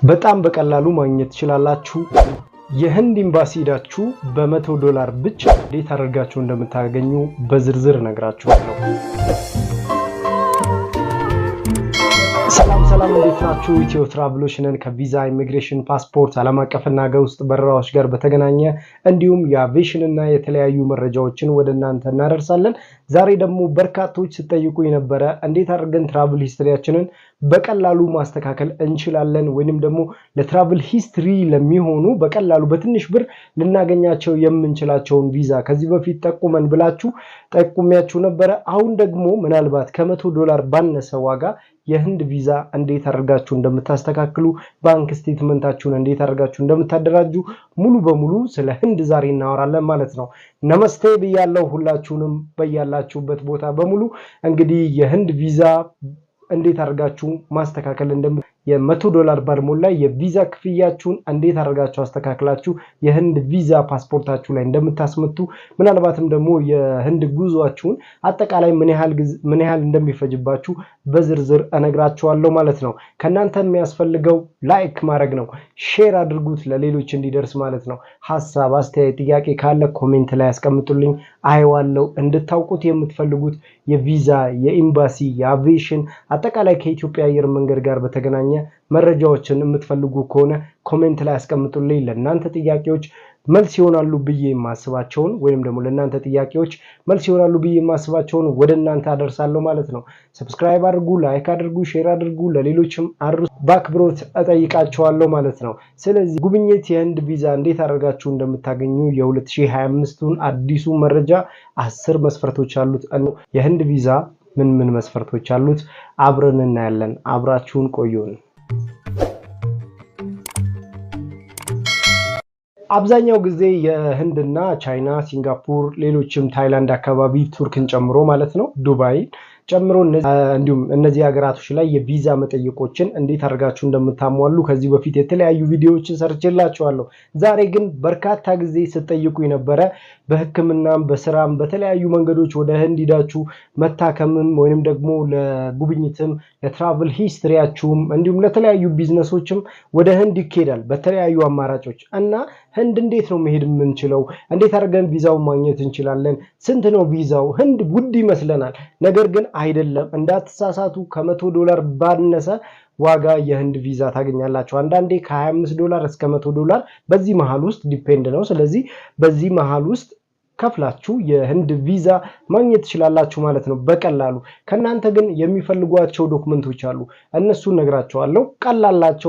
በጣም በቀላሉ ማግኘት ትችላላችሁ። የህንድ ኤምባሲ ሄዳችሁ በ$100 ብቻ እንዴት አድርጋችሁ እንደምታገኙ በዝርዝር ነግራችኋለሁ። ሰላም እንዴት ናችሁ? ኢትዮ ትራቭሎች ነን። ከቪዛ ኢሚግሬሽን፣ ፓስፖርት፣ ዓለም አቀፍና ሀገር ውስጥ በረራዎች ጋር በተገናኘ እንዲሁም የአቪዬሽን እና የተለያዩ መረጃዎችን ወደ እናንተ እናደርሳለን። ዛሬ ደግሞ በርካቶች ሲጠይቁ የነበረ እንዴት አድርገን ትራቭል ሂስትሪያችንን በቀላሉ ማስተካከል እንችላለን ወይንም ደግሞ ለትራቭል ሂስትሪ ለሚሆኑ በቀላሉ በትንሽ ብር ልናገኛቸው የምንችላቸውን ቪዛ ከዚህ በፊት ጠቁመን ብላችሁ ጠቁሚያችሁ ነበረ። አሁን ደግሞ ምናልባት ከ$100 ባነሰ ዋጋ የህንድ ቪዛ እንዴት አድርጋችሁ እንደምታስተካክሉ ባንክ ስቴትመንታችሁን እንዴት አድርጋችሁ እንደምታደራጁ ሙሉ በሙሉ ስለ ህንድ ዛሬ እናወራለን ማለት ነው። ነመስቴ ብያለሁ ሁላችሁንም በያላችሁበት ቦታ በሙሉ። እንግዲህ የህንድ ቪዛ እንዴት አድርጋችሁ ማስተካከል የ$100 ባልሞላ የቪዛ ክፍያችሁን እንዴት አድርጋችሁ አስተካክላችሁ የህንድ ቪዛ ፓስፖርታችሁ ላይ እንደምታስመቱ ምናልባትም ደግሞ የህንድ ጉዟችሁን አጠቃላይ ምን ያህል እንደሚፈጅባችሁ በዝርዝር እነግራችኋለሁ ማለት ነው። ከናንተ የሚያስፈልገው ላይክ ማድረግ ነው። ሼር አድርጉት ለሌሎች እንዲደርስ ማለት ነው። ሐሳብ፣ አስተያየት፣ ጥያቄ ካለ ኮሜንት ላይ አስቀምጡልኝ፣ አይዋለው። እንድታውቁት የምትፈልጉት የቪዛ፣ የኤምባሲ፣ የአቪዬሽን አጠቃላይ ከኢትዮጵያ አየር መንገድ ጋር በተገናኘ መረጃዎችን የምትፈልጉ ከሆነ ኮሜንት ላይ አስቀምጡልኝ። ለእናንተ ጥያቄዎች መልስ ይሆናሉ ብዬ የማስባቸውን ወይንም ደግሞ ለእናንተ ጥያቄዎች መልስ ይሆናሉ ብዬ የማስባቸውን ወደ እናንተ አደርሳለሁ ማለት ነው። ሰብስክራይብ አድርጉ፣ ላይክ አድርጉ፣ ሼር አድርጉ፣ ለሌሎችም አድርሱ። በአክብሮት እጠይቃቸዋለሁ ማለት ነው። ስለዚህ ጉብኝት የህንድ ቪዛ እንዴት አድርጋችሁ እንደምታገኙ የ2025ቱን አዲሱ መረጃ 10 መስፈርቶች አሉት። የህንድ ቪዛ ምን መስፈርቶች አሉት አብረን እናያለን። አብራችሁን ቆዩን። አብዛኛው ጊዜ የህንድና ቻይና፣ ሲንጋፖር፣ ሌሎችም ታይላንድ አካባቢ ቱርክን ጨምሮ ማለት ነው ዱባይ ጨምሮ እንዲሁም እነዚህ ሀገራቶች ላይ የቪዛ መጠየቆችን እንዴት አድርጋችሁ እንደምታሟሉ ከዚህ በፊት የተለያዩ ቪዲዮዎችን ሰርቼላችኋለሁ። ዛሬ ግን በርካታ ጊዜ ስትጠይቁ የነበረ በህክምናም በስራም በተለያዩ መንገዶች ወደ ህንድ ሄዳችሁ መታከምም ወይንም ደግሞ ለጉብኝትም ለትራቭል ሂስትሪያችሁም እንዲሁም ለተለያዩ ቢዝነሶችም ወደ ህንድ ይኬዳል በተለያዩ አማራጮች እና ህንድ እንዴት ነው መሄድ የምንችለው? እንዴት አድርገን ቪዛውን ማግኘት እንችላለን? ስንት ነው ቪዛው? ህንድ ውድ ይመስለናል፣ ነገር ግን አይደለም። እንዳትሳሳቱ፣ ከ$100 ባነሰ ዋጋ የህንድ ቪዛ ታገኛላችሁ። አንዳንዴ ከ$25 እስከ $100 በዚህ መሃል ውስጥ ዲፔንድ ነው። ስለዚህ በዚህ መሃል ውስጥ ከፍላችሁ የህንድ ቪዛ ማግኘት ትችላላችሁ ማለት ነው በቀላሉ። ከናንተ ግን የሚፈልጓቸው ዶክመንቶች አሉ፣ እነሱን ነግራችኋለሁ። ቀላላቸው